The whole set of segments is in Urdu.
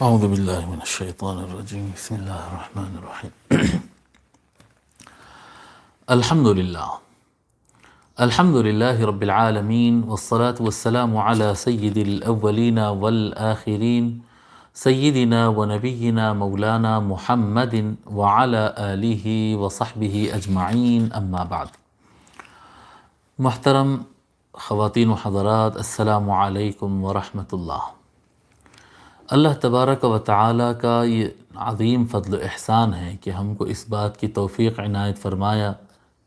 اعوذ باللہ من الشیطان الرجیم بسم اللہ الرحمن الرحیم الحمد للہ رب العالمین والصلاة والسلام علی سید الاولین والآخرین سیدنا و نبینا مولانا محمد وعلی آلہ وصحبہ اجمعین اما بعد. محترم خواتین و حضرات، السلام علیکم ورحمۃ اللہ. اللہ تبارک و تعالیٰ کا یہ عظیم فضل و احسان ہے کہ ہم کو اس بات کی توفیق عنایت فرمایا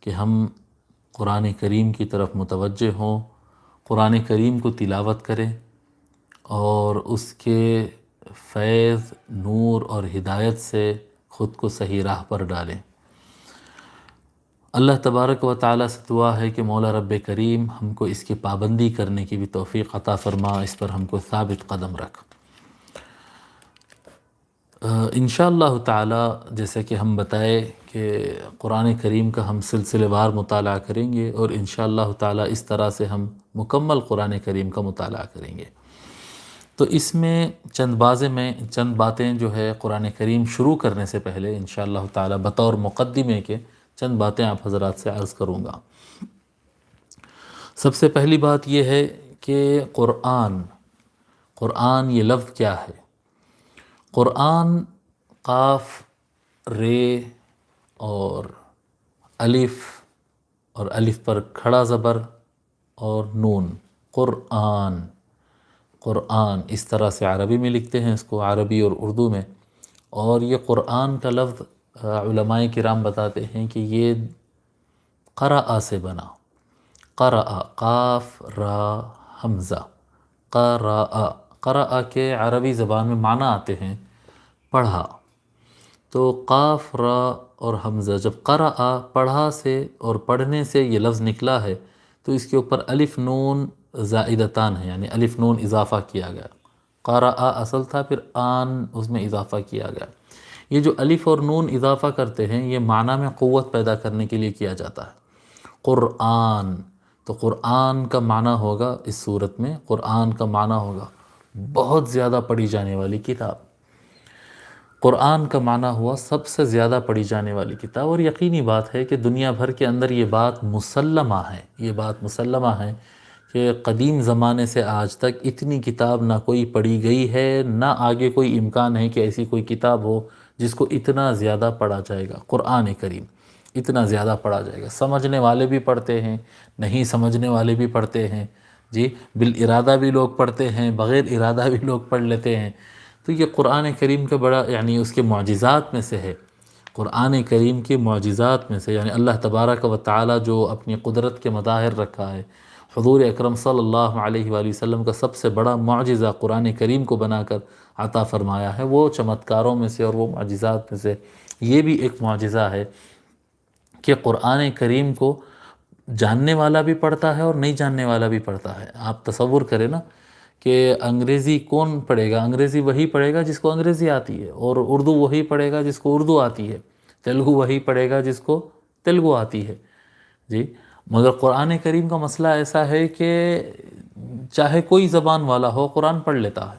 کہ ہم قرآن کریم کی طرف متوجہ ہوں، قرآن کریم کو تلاوت کریں اور اس کے فیض، نور اور ہدایت سے خود کو صحیح راہ پر ڈالیں. اللہ تبارک و تعالیٰ سے دعا ہے کہ مولا رب کریم ہم کو اس کی پابندی کرنے کی بھی توفیق عطا فرما، اس پر ہم کو ثابت قدم رکھ. انشاءاللہ تعالی جیسے کہ ہم بتائے کہ قرآن کریم کا ہم سلسلے وار مطالعہ کریں گے اور انشاءاللہ تعالی اس طرح سے ہم مکمل قرآن کریم کا مطالعہ کریں گے. تو اس میں چند باتیں جو ہے قرآن کریم شروع کرنے سے پہلے انشاءاللہ تعالی بطور مقدمے کے چند باتیں آپ حضرات سے عرض کروں گا. سب سے پہلی بات یہ ہے کہ قرآن یہ لفظ کیا ہے؟ قرآن قاف، رے اور الف پر کھڑا زبر اور نون، قرآن اس طرح سے عربی میں لکھتے ہیں اس کو، عربی اور اردو میں. اور یہ قرآن کا لفظ علماء کرام بتاتے ہیں کہ یہ قرأ سے بنا، قرأ قاف را حمزہ، قرأ کے عربی زبان میں معنی آتے ہیں پڑھا. تو قاف را اور حمزہ جب قرأ پڑھا سے اور پڑھنے سے یہ لفظ نکلا ہے تو اس کے اوپر الف نون زائدتان ہے، یعنی الف نون اضافہ کیا گیا. قرأ اصل تھا، پھر آن اس میں اضافہ کیا گیا. یہ جو الف اور نون اضافہ کرتے ہیں یہ معنی میں قوت پیدا کرنے کے لیے کیا جاتا ہے. قرآن، تو قرآن کا معنی ہوگا اس صورت میں، قرآن کا معنی ہوگا بہت زیادہ پڑھی جانے والی کتاب. قرآن کا معنی ہوا سب سے زیادہ پڑھی جانے والی کتاب. اور یقینی بات ہے کہ دنیا بھر کے اندر یہ بات مسلمہ ہے کہ قدیم زمانے سے آج تک اتنی کتاب نہ کوئی پڑھی گئی ہے، نہ آگے کوئی امکان ہے کہ ایسی کوئی کتاب ہو جس کو اتنا زیادہ پڑھا جائے گا. قرآن کریم اتنا زیادہ پڑھا جائے گا، سمجھنے والے بھی پڑھتے ہیں، نہیں سمجھنے والے بھی پڑھتے ہیں، جی بالارادہ بھی لوگ پڑھتے ہیں، بغیر ارادہ بھی لوگ پڑھ لیتے ہیں. تو یہ قرآن کریم کا بڑا یعنی اس کے معجزات میں سے ہے. قرآن کریم کے معجزات میں سے، یعنی اللہ تبارک و تعالی جو اپنی قدرت کے مظاہر رکھا ہے. حضور اکرم صلی اللہ علیہ وآلہ وسلم کا سب سے بڑا معجزہ قرآن کریم کو بنا کر عطا فرمایا ہے. وہ چمتکاروں میں سے اور وہ معجزات میں سے یہ بھی ایک معجزہ ہے کہ قرآن کریم کو جاننے والا بھی پڑھتا ہے اور نہیں جاننے والا بھی پڑھتا ہے. آپ تصور کریں نا کہ انگریزی کون پڑھے گا؟ انگریزی وہی پڑھے گا جس کو انگریزی آتی ہے، اور اردو وہی پڑھے گا جس کو اردو آتی ہے، تیلگو وہی پڑھے گا جس کو تیلگو آتی ہے. جی مگر قرآن کریم کا مسئلہ ایسا ہے کہ چاہے کوئی زبان والا ہو قرآن پڑھ لیتا ہے.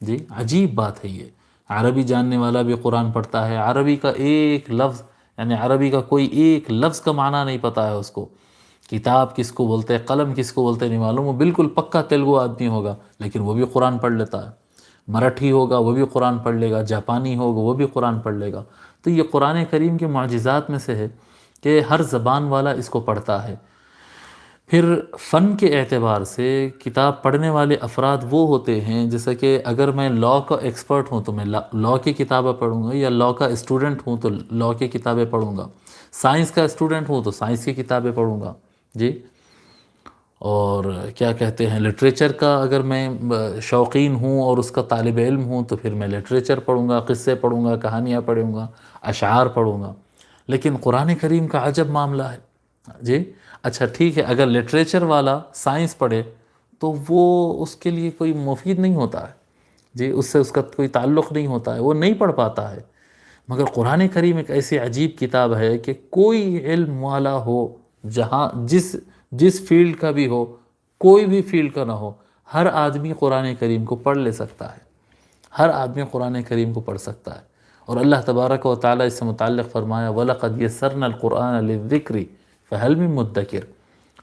جی عجیب بات ہے یہ. عربی جاننے والا بھی قرآن پڑھتا ہے، عربی کا ایک لفظ یعنی عربی کا کوئی ایک لفظ کا معنی نہیں پتہ ہے اس کو. کتاب کس کو بولتے ہیں، قلم کس کو بولتے ہیں نہیں معلوم. وہ بالکل پکا تیلگو آدمی ہوگا لیکن وہ بھی قرآن پڑھ لیتا ہے. مراٹھی ہوگا وہ بھی قرآن پڑھ لے گا، جاپانی ہوگا وہ بھی قرآن پڑھ لے گا. تو یہ قرآن کریم کے معجزات میں سے ہے کہ ہر زبان والا اس کو پڑھتا ہے. پھر فن کے اعتبار سے کتاب پڑھنے والے افراد وہ ہوتے ہیں، جیسا کہ اگر میں لاء کا ایکسپرٹ ہوں تو میں لاء کی کتابیں پڑھوں گا، یا لاء کا اسٹوڈنٹ ہوں تو لاء کی کتابیں پڑھوں گا. سائنس کا اسٹوڈنٹ ہوں تو سائنس کی کتابیں پڑھوں گا. جی اور کیا کہتے ہیں لٹریچر کا اگر میں شوقین ہوں اور اس کا طالب علم ہوں تو پھر میں لٹریچر پڑھوں گا، قصے پڑھوں گا، کہانیاں پڑھوں گا، اشعار پڑھوں گا. لیکن قرآن کریم کا عجب معاملہ ہے. جی اچھا ٹھیک ہے، اگر لٹریچر والا سائنس پڑھے تو وہ اس کے لیے کوئی مفید نہیں ہوتا ہے. جی اس سے اس کا کوئی تعلق نہیں ہوتا ہے، وہ نہیں پڑھ پاتا ہے. مگر قرآن کریم ایک ایسی عجیب کتاب ہے کہ کوئی علم والا ہو، جہاں جس فیلڈ کا بھی ہو، کوئی بھی فیلڈ کا نہ ہو، ہر آدمی قرآن کریم کو پڑھ لے سکتا ہے. ہر آدمی قرآن کریم کو پڑھ سکتا ہے۔ اور اللہ تبارک و تعالیٰ اس سے متعلق فرمایا وَلَقَدْ يَسَّرْنَا الْقُرْآنَ لِلذِّكْرِ فَهَلْ مِن مُدَّكِرٍ،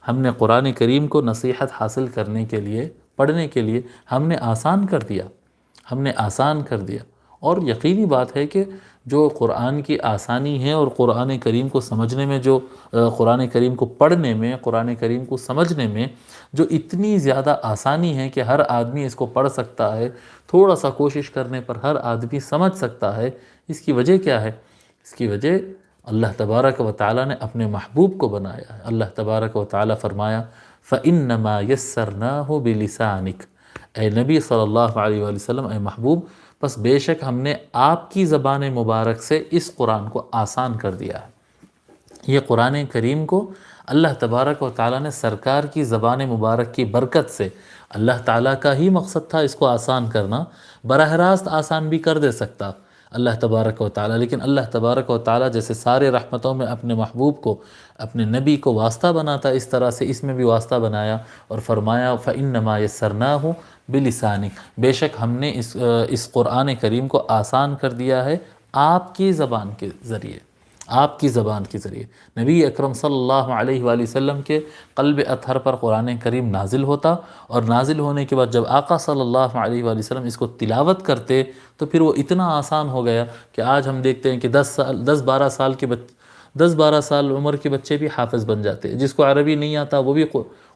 ہم نے قرآن کریم کو نصیحت حاصل کرنے کے لیے، پڑھنے کے لیے ہم نے آسان کر دیا، ہم نے آسان کر دیا۔ اور یقینی بات ہے کہ جو قرآن کی آسانی ہے اور قرآن کریم کو سمجھنے میں، جو قرآن کریم کو پڑھنے میں، قرآن کریم کو سمجھنے میں جو اتنی زیادہ آسانی ہے کہ ہر آدمی اس کو پڑھ سکتا ہے، تھوڑا سا کوشش کرنے پر ہر آدمی سمجھ سکتا ہے، اس کی وجہ کیا ہے؟ اس کی وجہ اللہ تبارک و تعالیٰ نے اپنے محبوب کو بنایا ہے۔ اللہ تبارک و تعالیٰ فرمایا فَإِنَّمَا يَسَّرْنَاهُ بِلِسَانِكَ، اے نبی صلی اللہ علیہ وآلہ وسلم، اے محبوب، بس بے شک ہم نے آپ کی زبان مبارک سے اس قرآن کو آسان کر دیا ہے۔ یہ قرآن کریم کو اللہ تبارک و تعالیٰ نے سرکار کی زبان مبارک کی برکت سے، اللہ تعالیٰ کا ہی مقصد تھا اس کو آسان کرنا، براہ راست آسان بھی کر دے سکتا اللہ تبارک و تعالیٰ، لیکن اللہ تبارک و تعالیٰ جیسے سارے رحمتوں میں اپنے محبوب کو، اپنے نبی کو واسطہ بناتا، اس طرح سے اس میں بھی واسطہ بنایا اور فرمایا فَإِنَّمَا يَسَّرْنَاهُ بِلِسَانِكَ، بے شک ہم نے اس قرآن کریم کو آسان کر دیا ہے آپ کی زبان کے ذریعے، آپ کی زبان کے ذریعے۔ نبی اکرم صلی اللہ علیہ وآلہ وسلم کے قلب اطہر پر قرآن کریم نازل ہوتا، اور نازل ہونے کے بعد جب آقا صلی اللہ علیہ وآلہ وسلم اس کو تلاوت کرتے تو پھر وہ اتنا آسان ہو گیا کہ آج ہم دیکھتے ہیں کہ 10-12 سال عمر کے بچے بھی حافظ بن جاتے ہیں، جس کو عربی نہیں آتا وہ بھی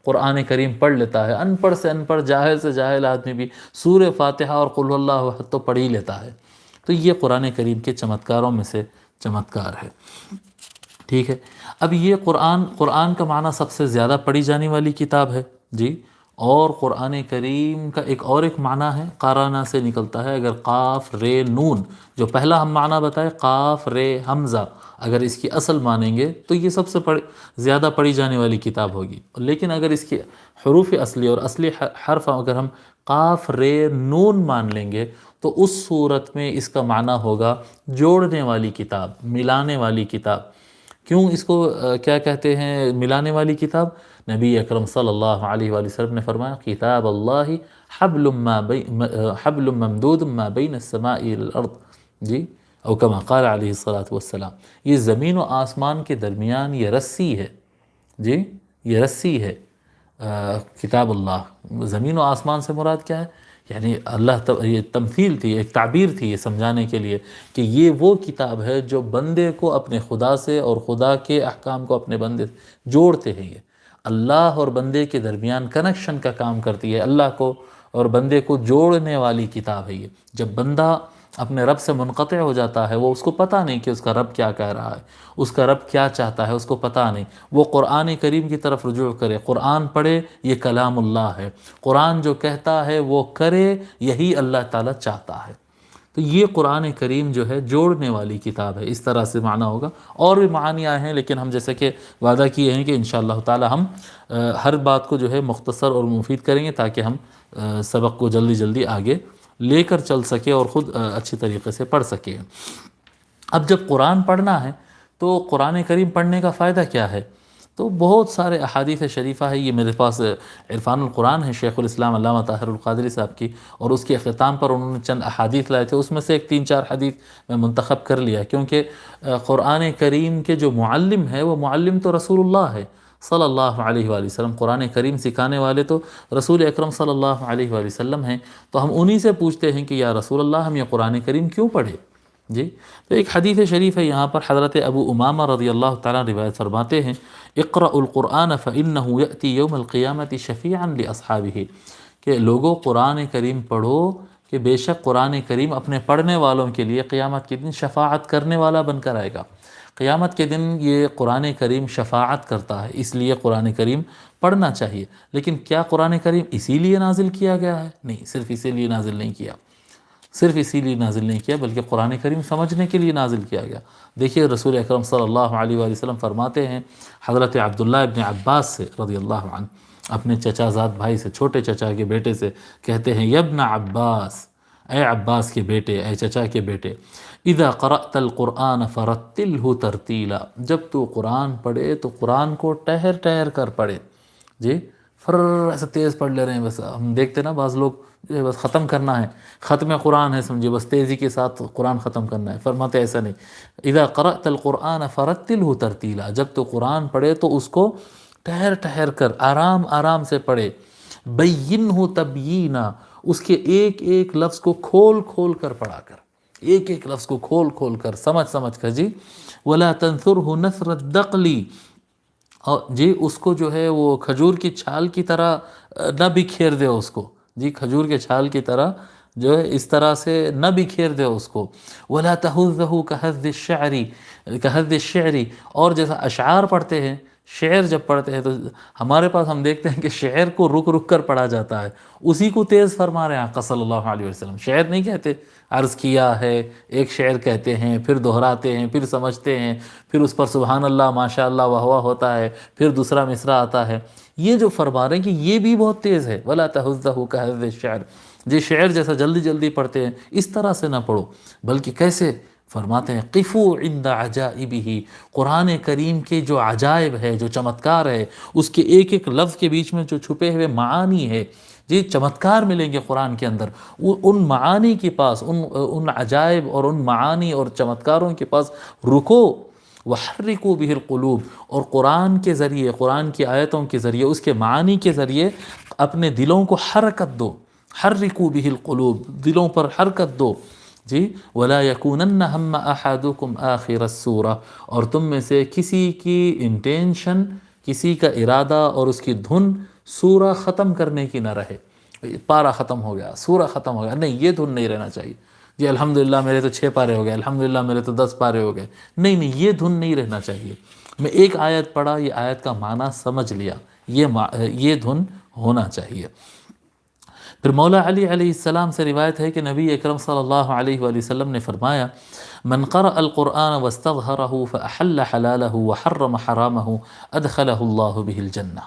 قرآن کریم پڑھ لیتا ہے، ان پڑھ سے ان پڑھ، جاہل سے جاہل آدمی بھی سورہ فاتحہ اور قل اللہ احد تو پڑھ ہی لیتا ہے۔ تو یہ قرآن کریم کے چمتکاروں میں سے چمتکار ہے، ٹھیک ہے۔ اب یہ قرآن کا معنی سب سے زیادہ پڑھی جانے والی کتاب ہے جی، اور قرآن کریم کا ایک معنی ہے، قارانہ سے نکلتا ہے۔ اگر قاف رے نون، جو پہلا ہم معنی بتائے قاف رے حمزہ، اگر اس کی اصل مانیں گے تو یہ سب سے زیادہ پڑھی جانے والی کتاب ہوگی، لیکن اگر اس کے حروف اصلی اور اصلی حرف اگر ہم قاف رے نون مان لیں گے تو اس صورت میں اس کا معنی ہوگا جوڑنے والی کتاب، ملانے والی کتاب۔ کیوں اس کو کیا کہتے ہیں ملانے والی کتاب؟ نبی اکرم صلی اللہ علیہ وآلہ وسلم نے فرمایا کتاب اللہ حبل ممدود ما بین السماء الارض، جی، او کما قال علیہ الصلاۃ والسلام، یہ زمین و آسمان کے درمیان یہ رسی ہے، جی، یہ رسی ہے کتاب اللہ۔ زمین و آسمان سے مراد کیا ہے؟ یعنی یہ تمثیل تھی، ایک تعبیر تھی یہ سمجھانے کے لیے کہ یہ وہ کتاب ہے جو بندے کو اپنے خدا سے اور خدا کے احکام کو اپنے بندے سے جوڑتے ہیں، یہ اللہ اور بندے کے درمیان کنیکشن کا کام کرتی ہے، اللہ کو اور بندے کو جوڑنے والی کتاب ہے یہ۔ جب بندہ اپنے رب سے منقطع ہو جاتا ہے، وہ اس کو پتہ نہیں کہ اس کا رب کیا کہہ رہا ہے، اس کا رب کیا چاہتا ہے، اس کو پتہ نہیں، وہ قرآن کریم کی طرف رجوع کرے، قرآن پڑھے، یہ کلام اللہ ہے، قرآن جو کہتا ہے وہ کرے، یہی اللہ تعالیٰ چاہتا ہے۔ تو یہ قرآن کریم جو ہے جوڑنے والی کتاب ہے، اس طرح سے معنی ہوگا۔ اور بھی معانی آئے ہیں، لیکن ہم جیسے کہ وعدہ کیے ہیں کہ انشاءاللہ تعالی ہم ہر بات کو جو ہے مختصر اور مفید کریں گے تاکہ ہم سبق کو جلدی جلدی آگے لے کر چل سکے اور خود اچھی طریقے سے پڑھ سکے۔ اب جب قرآن پڑھنا ہے تو قرآن کریم پڑھنے کا فائدہ کیا ہے؟ تو بہت سارے احادیث شریفہ ہے، یہ میرے پاس عرفان القرآن ہے شیخ الاسلام علامہ طاہر القادری صاحب کی، اور اس کے اختتام پر انہوں نے چند احادیث لائے تھے، اس میں سے ایک 3-4 حدیث میں منتخب کر لیا، کیونکہ قرآن کریم کے جو معلم ہے وہ معلم تو رسول اللہ ہے صلی اللہ علیہ وآلہ وسلم، قرآن کریم سکھانے والے تو رسول اکرم صلی اللہ علیہ وآلہ وسلم ہیں، تو ہم انہی سے پوچھتے ہیں کہ یا رسول اللہ ہم یہ قرآن کریم کیوں پڑھے؟ جی، تو ایک حدیث شریف ہے یہاں پر، حضرت ابو امامہ رضی اللہ تعالیٰ روایت فرماتے ہیں اقرأ القرآن فإنه يأتي يوم القیامة شفیعا لأصحابہ، کہ لوگوں قرآن کریم پڑھو کہ بے شک قرآن کریم اپنے پڑھنے والوں کے لیے قیامت کے دن شفاعت کرنے والا بن کر آئے گا۔ قیامت کے دن یہ قرآن کریم شفاعت کرتا ہے، اس لیے قرآن کریم پڑھنا چاہیے۔ لیکن کیا قرآن کریم اسی لیے نازل کیا گیا ہے؟ نہیں، صرف اسی لیے نازل نہیں کیا، صرف اسی لیے نازل نہیں کیا، بلکہ قرآن کریم سمجھنے کے لیے نازل کیا گیا۔ دیکھیے رسول اکرم صلی اللہ علیہ وآلہ وسلم فرماتے ہیں حضرت عبداللہ ابن عباس سے رضی اللہ عنہ، اپنے چچا زاد بھائی سے، چھوٹے چچا کے بیٹے سے کہتے ہیں یا ابن عباس، اے عباس کے بیٹے، اے چچا کے بیٹے، اذا قرأت القرآن فرتلہ ترتیلا، جب تو قرآن پڑھے تو قرآن کو ٹہر ٹہر کر پڑھے، جی، ایسا تیز پڑھ لے رہے ہیں، بس ہم دیکھتے نا بعض لوگ بس ختم کرنا ہے، ختم قرآن ہے سمجھے، بس تیزی کے ساتھ قرآن ختم کرنا ہے۔ فرماتے ایسا نہیں، اذا قرأت القرآن فرتلہ ترتیلا، جب تو قرآن پڑھے تو اس کو ٹھہر ٹھہر کر آرام آرام سے پڑھے، بینہ تبیینا، اس کے ایک ایک لفظ کو کھول کھول کر پڑھا کر، ایک ایک لفظ کو کھول کھول کر سمجھ سمجھ کر جی، ولا تنثرہ نثر الدقلی، اور جی اس کو جو ہے وہ کھجور کی چھال کی طرح نہ بکھیر دے اس کو، جی کھجور کے چھال کی طرح جو ہے اس طرح سے نہ بکھیر دے اس کو، ولا تہزہ کہز الشعر، اور جیسا اشعار پڑھتے ہیں، شعر جب پڑھتے ہیں تو ہمارے پاس ہم دیکھتے ہیں کہ شعر کو رک رک کر پڑھا جاتا ہے، اسی کو تیز فرما رہے ہیں آقا صلی اللہ علیہ وسلم، شعر نہیں کہتے، عرض کیا ہے ایک شعر کہتے ہیں، پھر دہراتے ہیں، پھر سمجھتے ہیں، پھر اس پر سبحان اللہ ماشاء اللہ واہ واہ ہوتا ہے، پھر دوسرا مصرع آتا ہے، یہ جو فرما رہے ہیں کہ یہ بھی بہت تیز ہے، ولا تہزہ کہز الشعر، جی شعر جیسا جلدی جلدی پڑھتے ہیں اس طرح سے نہ پڑھو، بلکہ کیسے فرماتے ہیں قفو عند عجائبہ، قرآن کریم کے جو عجائب ہے، جو چمتکار ہے، اس کے ایک ایک لفظ کے بیچ میں جو چھپے ہوئے معانی ہے، جی چمتکار ملیں گے قرآن کے اندر، ان معانی کے پاس، ان عجائب اور ان معانی اور چمتکاروں کے پاس رکو، وحرکوا بہ القلوب، اور قرآن کے ذریعے، قرآن کی آیتوں کے ذریعے، اس کے معانی کے ذریعے اپنے دلوں کو حرکت دو، حرکوا بہ القلوب، دلوں پر حرکت دو، جی ولا یکونن ہم احدکم آخر السورہ، اور تم میں سے کسی کی انٹینشن، کسی کا ارادہ اور اس کی دھن سورہ ختم کرنے کی نہ رہے، پارہ ختم ہو گیا، سورہ ختم ہو گیا، نہیں یہ دھن نہیں رہنا چاہیے، جی الحمدللہ میرے تو 6 پارے ہو گئے، الحمدللہ میرے تو 10 پارے ہو گئے، نہیں نہیں یہ دھن نہیں رہنا چاہیے، میں ایک آیت پڑھا، یہ آیت کا معنی سمجھ لیا، یہ دھن ہونا چاہیے۔ پھر مولا علی علیہ السلام سے روایت ہے کہ نبی اکرم صلی اللہ علیہ وآلہ وسلم نے فرمایا من قرأ القرآن واستظہرہ فأحل حلالہ وحرم حرامہ ادخلہ اللہ بہ الجنہ،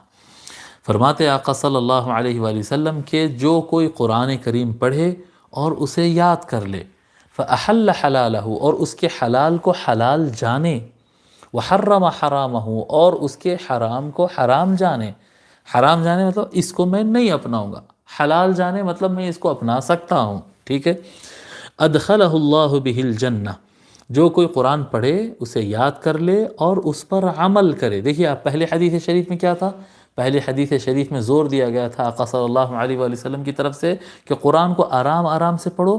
فرماتے آقا صلی اللہ علیہ وآلہ وسلم کہ جو کوئی قرآن کریم پڑھے اور اسے یاد کر لے، فأحل حلالہ، اور اس کے حلال کو حلال جانے، وحرم حرامہ، اور اس کے حرام کو حرام جانے، حرام جانے مطلب اس کو میں نہیں اپناؤں گا، حلال جانے مطلب میں اس کو اپنا سکتا ہوں، ٹھیک ہے، ادخلہ اللہ بہ الجنہ، جو کوئی قرآن پڑھے اسے یاد کر لے اور اس پر عمل کرے۔ دیکھیے آپ پہلے حدیث شریف میں کیا تھا، پہلے حدیث شریف میں زور دیا گیا تھا آقا صلی اللہ علیہ وآلہ وسلم کی طرف سے کہ قرآن کو آرام آرام سے پڑھو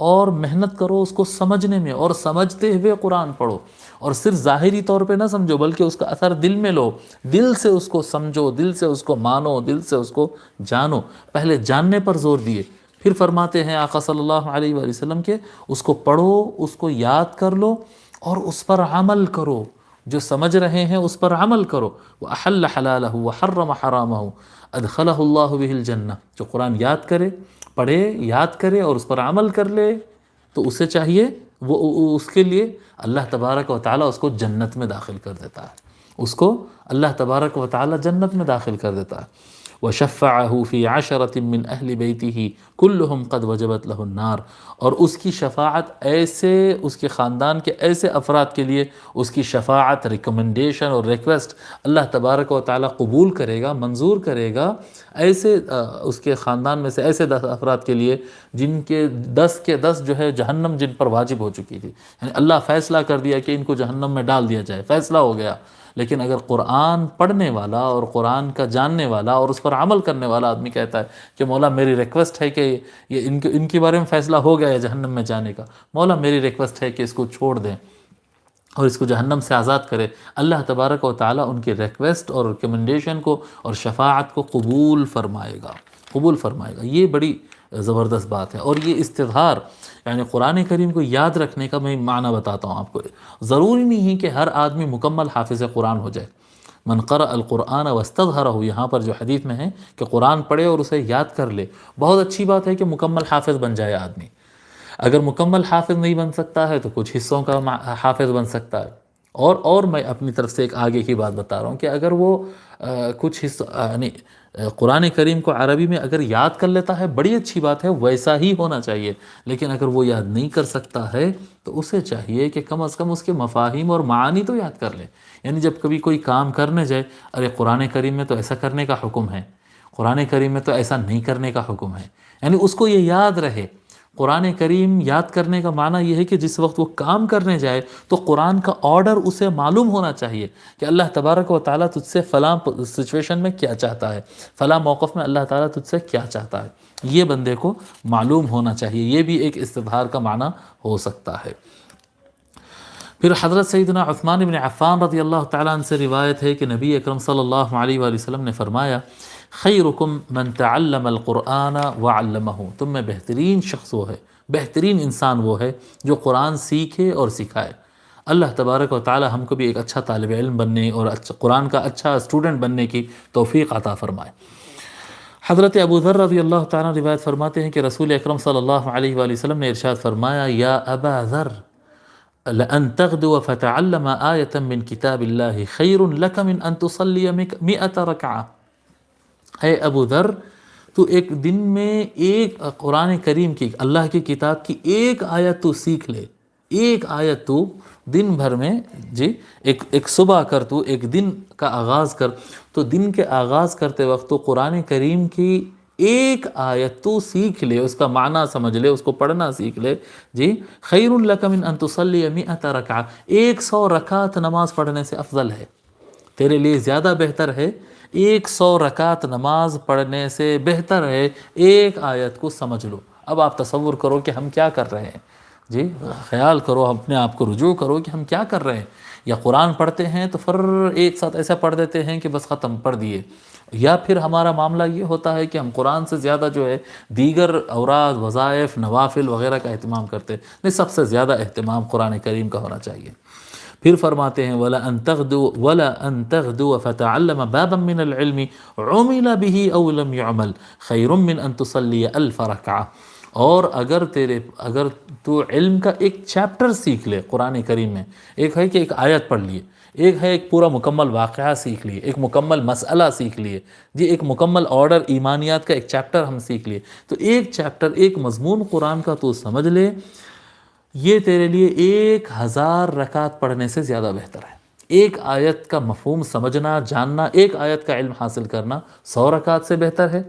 اور محنت کرو اس کو سمجھنے میں، اور سمجھتے ہوئے قرآن پڑھو، اور صرف ظاہری طور پہ نہ سمجھو بلکہ اس کا اثر دل میں لو، دل سے اس کو سمجھو، دل سے اس کو مانو، دل سے اس کو جانو، پہلے جاننے پر زور دیے، پھر فرماتے ہیں آقا صلی اللہ علیہ وآلہ وسلم کے اس کو پڑھو، اس کو یاد کر لو اور اس پر عمل کرو، جو سمجھ رہے ہیں اس پر عمل کرو، وَأَحَلَّ حَلَالَهُ وَحَرَّمَ حَرَامَهُ أَدْخَلَهُ اللَّهُ بِهِ الْجَنَّةِ، جو قرآن یاد کرے، پڑھے، یاد کرے اور اس پر عمل کر لے تو اسے چاہیے وہ اس کے لیے اللہ تبارک و تعالیٰ اس کو جنت میں داخل کر دیتا ہے، اس کو اللہ تبارک و تعالیٰ جنت میں داخل کر دیتا ہے۔ وَشَفَّعَهُ فِي عَشَرَةٍ مِّنْ أَهْلِ بَيْتِهِ كُلُّهُمْ قَدْ وَجَبَتْ لَهُ النَّارُ، اور اس کی شفاعت ایسے، اس کے خاندان کے ایسے افراد کے لیے اس کی شفاعت، ریکمنڈیشن اور ریکویسٹ اللہ تبارک و تعالیٰ قبول کرے گا، منظور کرے گا، ایسے اس کے خاندان میں سے ایسے 10 افراد کے لیے جن کے 10 کے 10 جو ہے جہنم جن پر واجب ہو چکی تھی، یعنی اللہ فیصلہ کر دیا کہ ان کو جہنم میں ڈال دیا جائے، فیصلہ ہو گیا، لیکن اگر قرآن پڑھنے والا اور قرآن کا جاننے والا اور اس پر عمل کرنے والا آدمی کہتا ہے کہ مولا میری ریکویسٹ ہے کہ یہ ان کے بارے میں فیصلہ ہو گیا ہے جہنم میں جانے کا، مولا میری ریکویسٹ ہے کہ اس کو چھوڑ دیں اور اس کو جہنم سے آزاد کرے، اللہ تبارک و تعالیٰ ان کی ریکویسٹ اور ریکمنڈیشن کو اور شفاعت کو قبول فرمائے گا، قبول فرمائے گا۔ یہ بڑی زبردست بات ہے، اور یہ استظہار یعنی قرآن کریم کو یاد رکھنے کا میں معنی بتاتا ہوں آپ کو، ضروری نہیں ہے کہ ہر آدمی مکمل حافظ قرآن ہو جائے، من قرأ القرآن واستظہرہ، یہاں پر جو حدیث میں ہے کہ قرآن پڑھے اور اسے یاد کر لے، بہت اچھی بات ہے کہ مکمل حافظ بن جائے آدمی، اگر مکمل حافظ نہیں بن سکتا ہے تو کچھ حصوں کا حافظ بن سکتا ہے، اور میں اپنی طرف سے ایک آگے کی بات بتا رہا ہوں کہ اگر وہ کچھ حصہ یعنی قرآن کریم کو عربی میں اگر یاد کر لیتا ہے بڑی اچھی بات ہے، ویسا ہی ہونا چاہیے، لیکن اگر وہ یاد نہیں کر سکتا ہے تو اسے چاہیے کہ کم از کم اس کے مفاہیم اور معانی تو یاد کر لے، یعنی جب کبھی کوئی کام کرنے جائے، ارے قرآن کریم میں تو ایسا کرنے کا حکم ہے، قرآن کریم میں تو ایسا نہیں کرنے کا حکم ہے، یعنی اس کو یہ یاد رہے۔ قرآن کریم یاد کرنے کا معنی یہ ہے کہ جس وقت وہ کام کرنے جائے تو قرآن کا آرڈر اسے معلوم ہونا چاہیے کہ اللہ تبارک و تعالیٰ تجھ سے فلاں سچویشن میں کیا چاہتا ہے، فلاں موقف میں اللہ تعالیٰ تجھ سے کیا چاہتا ہے، یہ بندے کو معلوم ہونا چاہیے۔ یہ بھی ایک استظہار کا معنی ہو سکتا ہے۔ پھر حضرت سیدنا عثمان بن عفان رضی اللہ تعالیٰ عنہ سے روایت ہے کہ نبی اکرم صلی اللہ علیہ وآلہ وسلم نے فرمایا، خیرکم من تعلم القرآن وعلمہ، تم میں بہترین شخص وہ ہے، بہترین انسان وہ ہے جو قرآن سیکھے اور سکھائے۔ اللہ تبارک و تعالی ہم کو بھی ایک اچھا طالب علم بننے اور قرآن کا اچھا اسٹوڈنٹ بننے کی توفیق عطا فرمائے۔ حضرت ابو ذر رضی اللہ تعالیٰ روایت فرماتے ہیں کہ رسول اکرم صلی اللہ علیہ وآلہ وسلم نے ارشاد فرمایا، یا ابا ذر لأن تغدو فتعلم آیة من کتاب اللہ خیر لک من ان تصلی 100 رکعہ۔ اے ابو ذر، تو ایک دن میں ایک قرآن کریم کی، اللہ کی کتاب کی ایک آیت تو سیکھ لے، ایک آیت تو دن بھر میں، جی ایک صبح کر، تو ایک دن کا آغاز کر، تو دن کے آغاز کرتے وقت تو قرآن کریم کی ایک آیت تو سیکھ لے، اس کا معنی سمجھ لے، اس کو پڑھنا سیکھ لے، جی خیر لک من ان تصلی 100 رکعہ، 100 رکعت نماز پڑھنے سے افضل ہے، تیرے لیے زیادہ بہتر ہے، 100 رکعت نماز پڑھنے سے بہتر ہے ایک آیت کو سمجھ لو۔ اب آپ تصور کرو کہ ہم کیا کر رہے ہیں، جی خیال کرو، اپنے آپ کو رجوع کرو کہ ہم کیا کر رہے ہیں۔ یا قرآن پڑھتے ہیں تو پھر ایک ساتھ ایسا پڑھ دیتے ہیں کہ بس ختم، پڑھ دیے، یا پھر ہمارا معاملہ یہ ہوتا ہے کہ ہم قرآن سے زیادہ جو ہے دیگر اوراد، وظائف، نوافل وغیرہ کا اہتمام کرتے ہیں۔ نہیں، سب سے زیادہ اہتمام قرآن کریم کا ہونا چاہیے۔ پھر فرماتے ہیں وَلَا أَن تَغْدُوَ فَتَعَلَّمَ بَابًا مِّنَ الْعِلْمِ عُمِلَ بِهِ أَوْ لَمْ يُعْمَلْ خَيْرٌ مِّنْ أَن تُصَلِّيَ 1000 رَكْعَةً۔ اور اگر تو علم کا ایک چیپٹر سیکھ لے قرآن کریم میں، ایک ہے کہ ایک آیت پڑھ لیے، ایک ہے ایک پورا مکمل واقعہ سیکھ لیے، ایک مکمل مسئلہ سیکھ لیے، جی ایک مکمل آرڈر ایمانیات کا ایک چیپٹر ہم سیکھ لیے، تو ایک چیپٹر، ایک مضمون قرآن کا تو سمجھ لے، یہ تیرے لیے 1000 رکعت پڑھنے سے زیادہ بہتر ہے۔ ایک آیت کا مفہوم سمجھنا، جاننا، ایک آیت کا علم حاصل کرنا 100 رکعت سے بہتر ہے،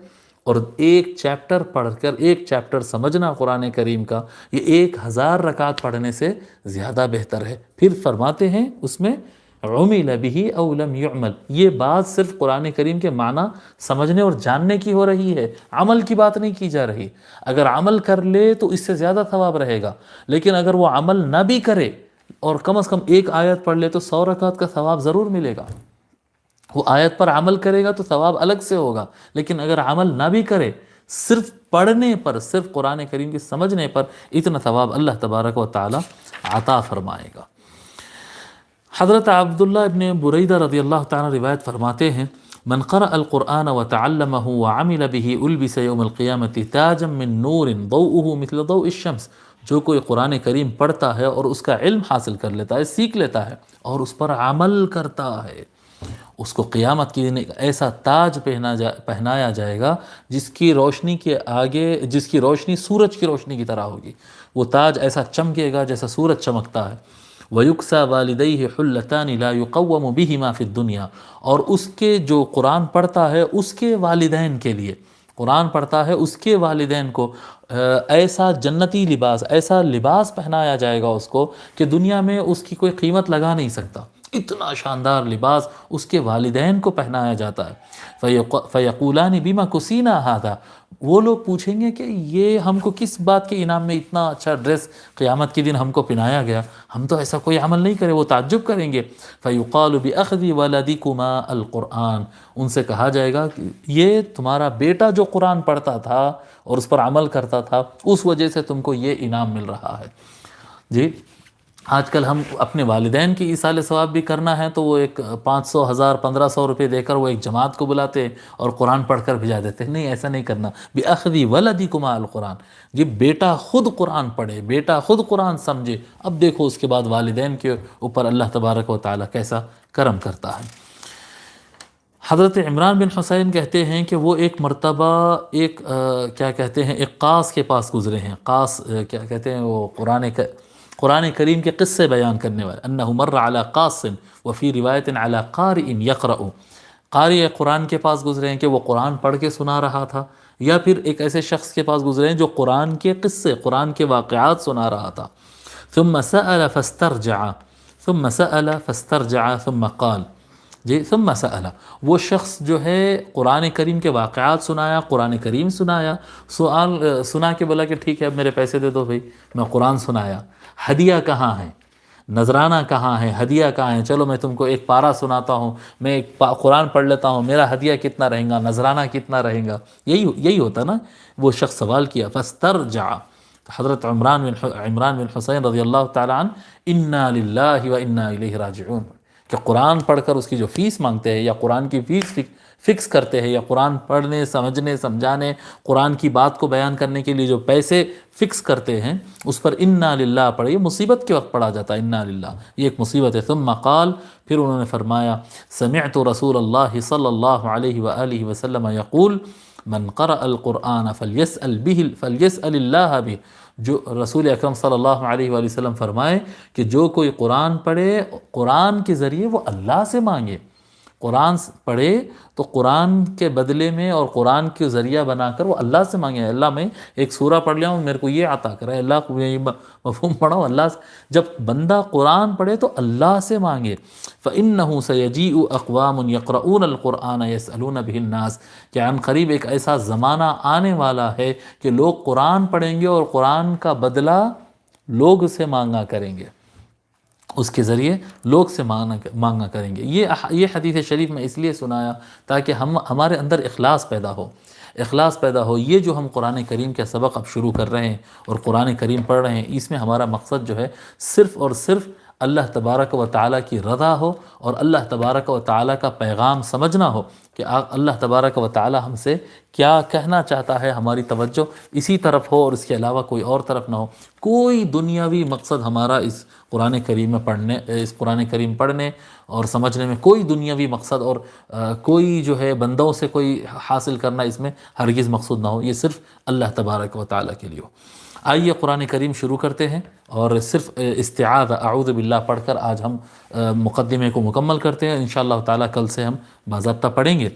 اور ایک چیپٹر پڑھ کر ایک چیپٹر سمجھنا قرآن کریم کا، یہ 1000 رکعت پڑھنے سے زیادہ بہتر ہے۔ پھر فرماتے ہیں اس میں عُمِلَ بِهِ أَوْ لَمْ يُعْمَلْ، یہ بات صرف قرآن کریم کے معنی سمجھنے اور جاننے کی ہو رہی ہے، عمل کی بات نہیں کی جا رہی۔ اگر عمل کر لے تو اس سے زیادہ ثواب رہے گا، لیکن اگر وہ عمل نہ بھی کرے اور کم از کم ایک آیت پڑھ لے تو 100 رکعت کا ثواب ضرور ملے گا۔ وہ آیت پر عمل کرے گا تو ثواب الگ سے ہوگا، لیکن اگر عمل نہ بھی کرے، صرف پڑھنے پر، صرف قرآن کریم کی سمجھنے پر، اتنا ثواب اللہ تبارک و تعالی عطا فرمائے گا۔ حضرت عبداللہ ابن بریدہ رضی اللہ تعالی روایت فرماتے ہیں، من قرأ القرآن وتعلمہ وعمل به البس یوم القیامت تاجا من نور ضوءه مثل ضوء الشمس، جو کوئی قرآن کریم پڑھتا ہے اور اس کا علم حاصل کر لیتا ہے، سیکھ لیتا ہے اور اس پر عمل کرتا ہے، اس کو قیامت کے دن ایک ایسا تاج پہنایا جائے گا جس کی روشنی کے آگے، جس کی روشنی سورج کی روشنی کی طرح ہوگی، وہ تاج ایسا چمکے گا جیسا سورج چمکتا ہے۔ وَيُكْسَى وَالِدَيْهِ حُلَّتَانِ لَا يُقَوَّمُ بِهِمَا فِي الدُّنْيَا، اور اس کے جو قرآن پڑھتا ہے اس کے والدین کے لیے، قرآن پڑھتا ہے اس کے والدین کو ایسا جنتی لباس، ایسا لباس پہنایا جائے گا اس کو کہ دنیا میں اس کی کوئی قیمت لگا نہیں سکتا، اتنا شاندار لباس اس کے والدین کو پہنایا جاتا ہے۔ فَيَقُولَانِ بِمَا كُسِينَا هَذَا، وہ لوگ پوچھیں گے کہ یہ ہم کو کس بات کے انعام میں اتنا اچھا ڈریس قیامت کے دن ہم کو پہنایا گیا، ہم تو ایسا کوئی عمل نہیں کرے، وہ تعجب کریں گے۔ فَيُقَالُ بِأَخْذِ وَلَدِكُمَا الْقُرْآنَ، ان سے کہا جائے گا کہ یہ تمہارا بیٹا جو قرآن پڑھتا تھا اور اس پر عمل کرتا تھا، اس وجہ سے تم کو یہ انعام مل رہا ہے۔ جی آج کل ہم اپنے والدین کی ایصال ثواب بھی کرنا ہے تو وہ ایک 500، 1000، 1500 روپے دے کر وہ ایک جماعت کو بلاتے ہیں اور قرآن پڑھ کر بھیجا دیتے ہیں۔ نہیں، ایسا نہیں کرنا۔ بِأَخْذِ وَلَدِكُمَا الْقُرْآنَ، یہ بیٹا خود قرآن پڑھے، بیٹا خود قرآن سمجھے، اب دیکھو اس کے بعد والدین کے اوپر اللہ تبارک و تعالیٰ کیسا کرم کرتا ہے۔ حضرت عمران بن حسین کہتے ہیں کہ وہ ایک مرتبہ ایک کیا کہتے ہیں، ایک قاص کے پاس گزرے ہیں۔ قاص کیا کہتے ہیں، وہ قرآن کریم کے قصے بیان کرنے والے، انہ مر علی قاص وفی روایت علی قارئ یقرأ، قاری قرآن کے پاس گزرے ہیں کہ وہ قرآن پڑھ کے سنا رہا تھا، یا پھر ایک ایسے شخص کے پاس گزرے ہیں جو قرآن کے قصے، قرآن کے واقعات سنا رہا تھا. ثم سأل فاسترجع ثم سأل فاسترجع ثم قال، جی ثم سأل، وہ شخص جو ہے قرآن کریم کے واقعات سنایا، قرآن کریم سنایا، سوال سنا کے بولا کہ ٹھیک ہے اب میرے پیسے دے دو بھائی، میں قرآن سنایا. ہدیہ کہاں ہے، نذرانہ کہاں ہے، ہدیہ کہاں ہے، چلو میں تم کو ایک پارہ سناتا ہوں، میں ایک قرآن پڑھ لیتا ہوں، میرا ہدیہ کتنا رہیں گا، نذرانہ کتنا رہیں گا. یہی ہوتا نا. وہ شخص سوال کیا فاسترجع. حضرت عمران بن حسین رضی اللہ تعالیٰ عنہ، انا للہ و انا الیہ راجعون، کہ قرآن پڑھ کر اس کی جو فیس مانگتے ہیں، یا قرآن کی فیس فکس کرتے ہیں، یا قرآن پڑھنے، سمجھنے، سمجھانے، قرآن کی بات کو بیان کرنے کے لیے جو پیسے فکس کرتے ہیں، اس پر انا للہ پڑھے. یہ مصیبت کے وقت پڑھا جاتا ہے انا للہ، یہ ایک مصیبت ہے. ثم قال، پھر انہوں نے فرمایا، سمعت رسول اللہ صلی اللہ علیہ وآلہ وسلم یقول من قرأ القرآن فلیسأل اللہ بہ. جو رسول اکرم صلی اللہ علیہ وآلہ وسلم فرمائے کہ جو کوئی قرآن پڑھے، قرآن کے ذریعے وہ اللہ سے مانگے. قرآن پڑھے تو قرآن کے بدلے میں اور قرآن کے ذریعہ بنا کر وہ اللہ سے مانگے. اللہ میں ایک سورہ پڑھ لیا ہوں، میرے کو یہ عطا کرے، اللہ کو یہ مفہوم پڑھا ہوں اللہ سے. جب بندہ قرآن پڑھے تو اللہ سے مانگے. فَإِنَّهُ سَيَجِيءُ أَقْوَامٌ يَقْرَؤُونَ الْقُرْآنَ يَسْأَلُونَ بِهِ النَّاسِ، کہ عن قریب ایک ایسا زمانہ آنے والا ہے کہ لوگ قرآن پڑھیں گے اور قرآن کا بدلہ لوگ سے مانگا کریں گے، اس کے ذریعے لوگ سے مانگا کریں گے. یہ حدیث شریف میں اس لیے سنایا تاکہ ہمارے اندر اخلاص پیدا ہو. اخلاص پیدا ہو. یہ جو ہم قرآن کریم کا سبق اب شروع کر رہے ہیں اور قرآن کریم پڑھ رہے ہیں، اس میں ہمارا مقصد جو ہے صرف اور صرف اللہ تبارک و تعالیٰ کی رضا ہو اور اللہ تبارک و تعالیٰ کا پیغام سمجھنا ہو کہ اللہ تبارک و تعالیٰ ہم سے کیا کہنا چاہتا ہے، ہماری توجہ اسی طرف ہو اور اس کے علاوہ کوئی اور طرف نہ ہو. کوئی دنیاوی مقصد ہمارا اس قرآن کریم میں پڑھنے، اس قرآن کریم پڑھنے اور سمجھنے میں کوئی دنیاوی مقصد اور کوئی جو ہے بندوں سے کوئی حاصل کرنا اس میں ہرگز مقصود نہ ہو. یہ صرف اللہ تبارک و تعالیٰ کے لیے ہو. آئیے قرآن کریم شروع کرتے ہیں اور صرف استعاذہ اعوذ باللہ پڑھ کر آج ہم مقدمے کو مکمل کرتے ہیں. انشاءاللہ تعالیٰ کل سے ہم باضابطہ پڑھیں گے.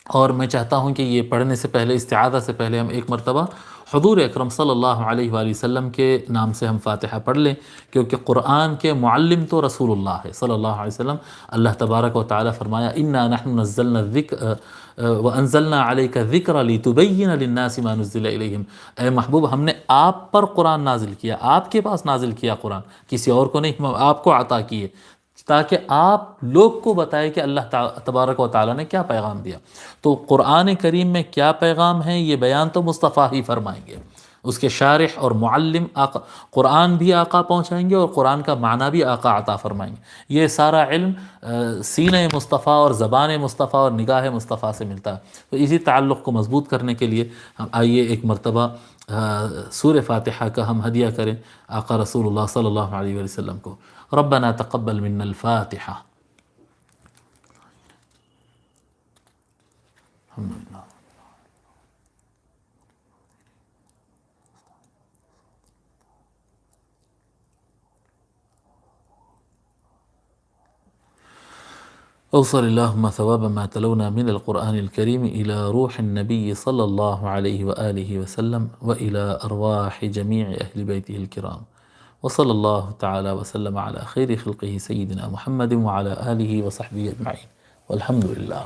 اور میں چاہتا ہوں کہ یہ پڑھنے سے پہلے، استعاذہ سے پہلے، ہم ایک مرتبہ حضور اکرم صلی اللہ علیہ وآلہ وسلم کے نام سے ہم فاتحہ پڑھ لیں، کیونکہ قرآن کے معلم تو رسول اللہ ہے صلی اللہ علیہ وسلم. اللہ تبارک و تعالیٰ فرمایا انا نحن نزلنا الذکر وانزلنا علیک الذکر لتبین للناس ما نزل الیہم. اے محبوب، ہم نے آپ پر قرآن نازل کیا، آپ کے پاس نازل کیا قرآن، کسی اور کو نہیں، آپ کو عطا کیے تاکہ آپ لوگ کو بتائے کہ اللہ تبارک و تعالیٰ نے کیا پیغام دیا. تو قرآن کریم میں کیا پیغام ہے یہ بیان تو مصطفیٰ ہی فرمائیں گے. اس کے شارح اور معلم آقا، قرآن بھی آقا پہنچائیں گے اور قرآن کا معنی بھی آقا عطا فرمائیں گے. یہ سارا علم سینہ مصطفیٰ اور زبان مصطفیٰ اور نگاہ مصطفیٰ سے ملتا ہے. تو اسی تعلق کو مضبوط کرنے کے لیے آئیے ایک مرتبہ سورہ فاتحہ کا ہم ہدیہ کریں آقا رسول اللہ صلی اللہ علیہ وسلم کو. ربنا تقبل منا الفاتحہ. الحمدللہ. أوصل اللهم ثواب ما تلونا من القرآن الكريم إلى روح النبي صلى الله عليه وآله وسلم وإلى أرواح جميع أهل بيته الكرام، وصلى الله تعالى وسلم على خير خلقه سيدنا محمد وعلى آله وصحبه أجمعين، والحمد لله.